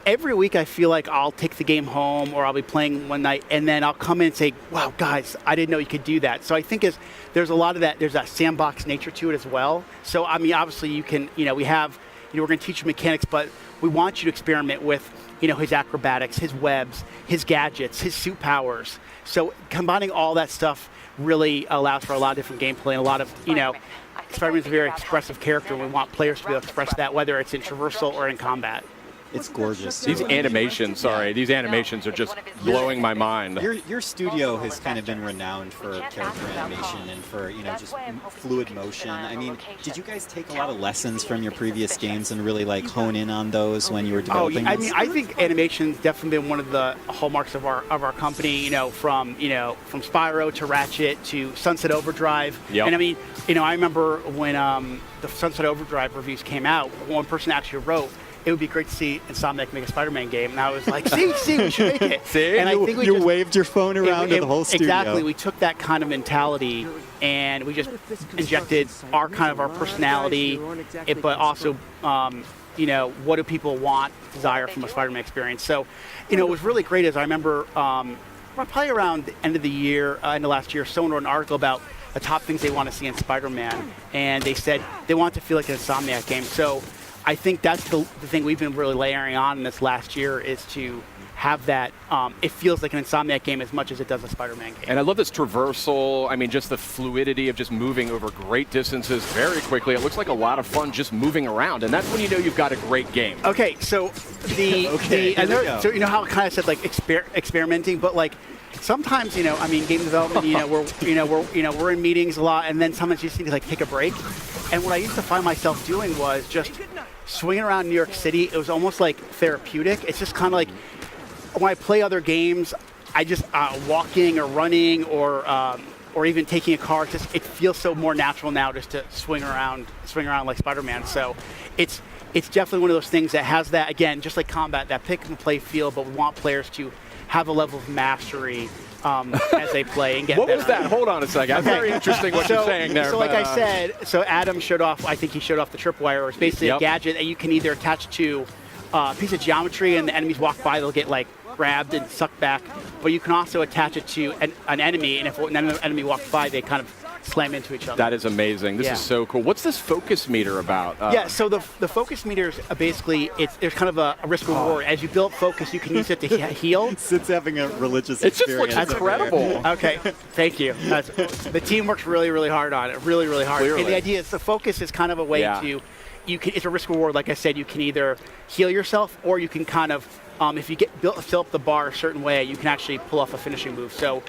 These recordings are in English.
every week I feel like I'll take the game home or I'll be playing one night and then I'll come in and say, wow, guys, I didn't know you could do that. So I think there's a lot of that, there's that sandbox nature to it as well. So, I mean, obviously you can, we have, we're going to teach you mechanics, but we want you to experiment with, his acrobatics, his webs, his gadgets, his suit powers. So combining all that stuff really allows for a lot of different gameplay and a lot of, Spider-Man's a very expressive character, and we want players to be able to express that, whether it's in traversal or in combat. It's gorgeous. These animations, these animations are just blowing my mind. Your studio has kind of been renowned for character animation and for, just fluid motion. I mean, did you guys take a lot of lessons from your previous games and really like hone in on those when you were developing I mean, I think animation's definitely been one of the hallmarks of our company, from Spyro to Ratchet to Sunset Overdrive. Yep. And I mean, I remember when the Sunset Overdrive reviews came out, one person actually wrote, it would be great to see Insomniac make a Spider-Man game. And I was like, see, we should make it. See, and I think you waved your phone around to the whole studio. Exactly. We took that kind of mentality and we just injected our personality, but also, what do people want, desire from a Spider-Man experience. So, it was really great as I remember probably around the end of the year, end of last year, someone wrote an article about the top things they want to see in Spider-Man. And they said they want it to feel like an Insomniac game. So I think that's the thing we've been really layering on in this last year is to have that, it feels like an Insomniac game as much as it does a Spider-Man game. And I love this traversal, I mean, just the fluidity of just moving over great distances very quickly. It looks like a lot of fun just moving around, and that's when you know you've got a great game. Okay, so so you know how I kind of said like experimenting, but like sometimes, game development, we're in meetings a lot, and then sometimes you just need to like take a break. And what I used to find myself doing was just swinging around New York City. It was almost like therapeutic. It's just kind of like when I play other games, I just walking or running or even taking a car. It feels so more natural now just to swing around like Spider-Man. So it's definitely one of those things that has that, again, just like combat, that pick and play feel. But we want players to have a level of mastery as they play and get What better. was that? Hold on a second. Okay. Very interesting what you're saying there. So like I said, Adam showed off, I think he showed off the tripwire, where it's basically a gadget that you can either attach to a piece of geometry and the enemies walk by, they'll get like grabbed and sucked back, but you can also attach it to an enemy, and if an enemy walks by, they kind of slam into each other. That is amazing. This is so cool. What's this focus meter about? So the focus meter is basically, there's kind of a risk reward. As you build focus, you can use it to heal. Sid's having a religious experience. It just looks incredible. Okay, thank you. The team works really, really hard on it. Really, really hard. Clearly. And the idea is the focus is kind of a way to, it's a risk reward. Like I said, you can either heal yourself or you can kind of, if you fill up the bar a certain way, you can actually pull off a finishing move. So,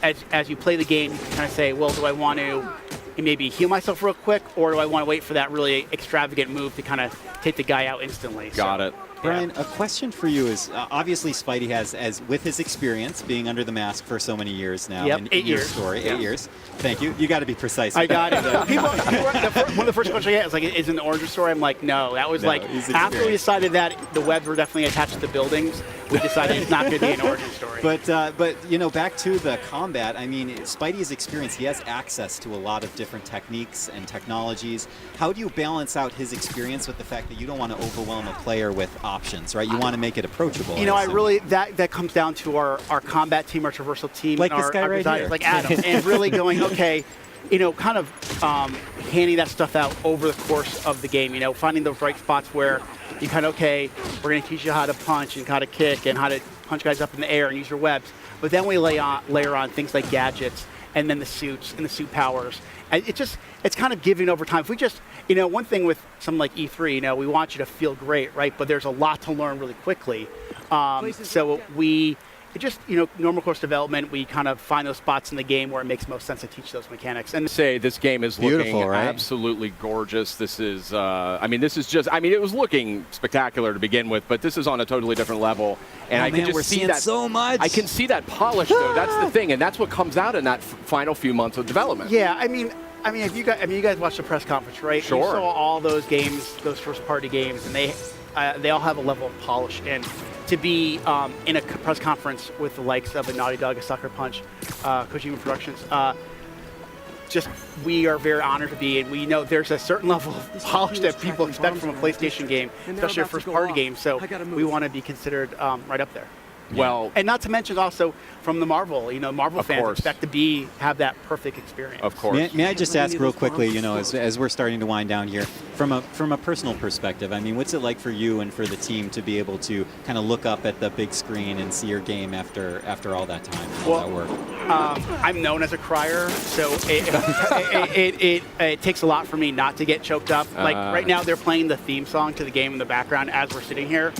as you play the game, you can kind of say, well, do I want to maybe heal myself real quick, or do I want to wait for that really extravagant move to kind of take the guy out instantly? Got it. Brian, a question for you is, obviously Spidey has, with his experience being under the mask for so many years now, in 8 years. Story, 8 years. Thank you. You got to be precise. I got it. One of the first questions I get is like, is it an origin story? I'm like, no. That was after we decided that the webs were definitely attached to the buildings, we decided it's not going to be an origin story. But back to the combat. I mean, Spidey's experience, he has access to a lot of different techniques and technologies. How do you balance out his experience with the fact that you don't want to overwhelm a player with options, right? You want to make it approachable. That comes down to our combat team, our traversal team, like and this guy our right designers, here. like Adam, and really going, okay, kind of handing that stuff out over the course of the game. Finding those right spots where you kind of, okay, we're going to teach you how to punch and how to kick and how to punch guys up in the air and use your webs. But then we layer on things like gadgets and then the suits and the suit powers. And it's kind of giving over time. If we just, one thing with something like E3, we want you to feel great, right? But there's a lot to learn really quickly. So normal course development, we kind of find those spots in the game where it makes most sense to teach those mechanics. And say this game is beautiful, looking right? absolutely gorgeous. This is, it was looking spectacular to begin with, but this is on a totally different level. And I can just see that so much. I can see that polish, though. That's the thing, and that's what comes out in that final few months of development. Yeah, I mean, if you guys watched the press conference, right? Sure. You saw all those games, those first-party games, and they all have a level of polish. And to be in a press conference with the likes of a Naughty Dog, a Sucker Punch, Kojima Productions, just we are very honored to be, and we know there's a certain level of polish that people expect from a PlayStation game, especially a first-party game. So we want to be considered right up there. Well, and not to mention also from the Marvel, Marvel fans course. expect to have that perfect experience. Of course. May I just ask real quickly, as we're starting to wind down here, from a personal perspective, I mean, what's it like for you and for the team to be able to kind of look up at the big screen and see your game after all that time, all that work? I'm known as a crier, so it takes a lot for me not to get choked up. Like right now, they're playing the theme song to the game in the background as we're sitting here,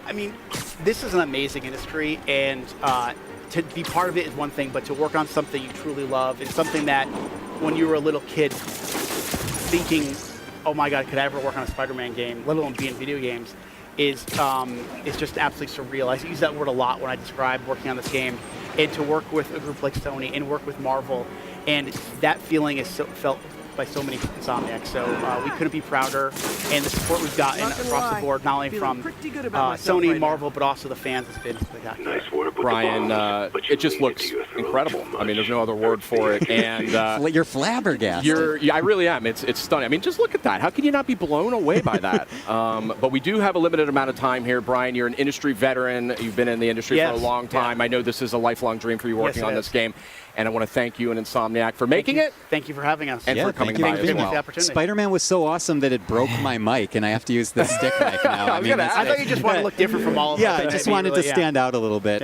I mean, this is an amazing industry, and to be part of it is one thing, but to work on something you truly love is something that when you were a little kid thinking, oh my God, could I ever work on a Spider-Man game, let alone be in video games, is just absolutely surreal. I use that word a lot when I describe working on this game, and to work with a group like Sony and work with Marvel, and that feeling is felt by so many Insomniacs. So we couldn't be prouder, and the support we've gotten across the board, not only from Sony, Marvel, but also the fans, has been spectacular. Brian, it just looks incredible. I mean, there's no other word for it. And you're flabbergasted. I really am. It's stunning. I mean, just look at that. How can you not be blown away by that? But we do have a limited amount of time here. Brian, you're an industry veteran. You've been in the industry for a long time. I know this is a lifelong dream for you working on this game. And I want to thank you and Insomniac for making it. Thank you for having us. And for coming by as well. Spider-Man was so awesome that it broke my mic, and I have to use the stick mic now. I thought you just wanted to look different from all of us. Yeah, I just wanted to stand out a little bit.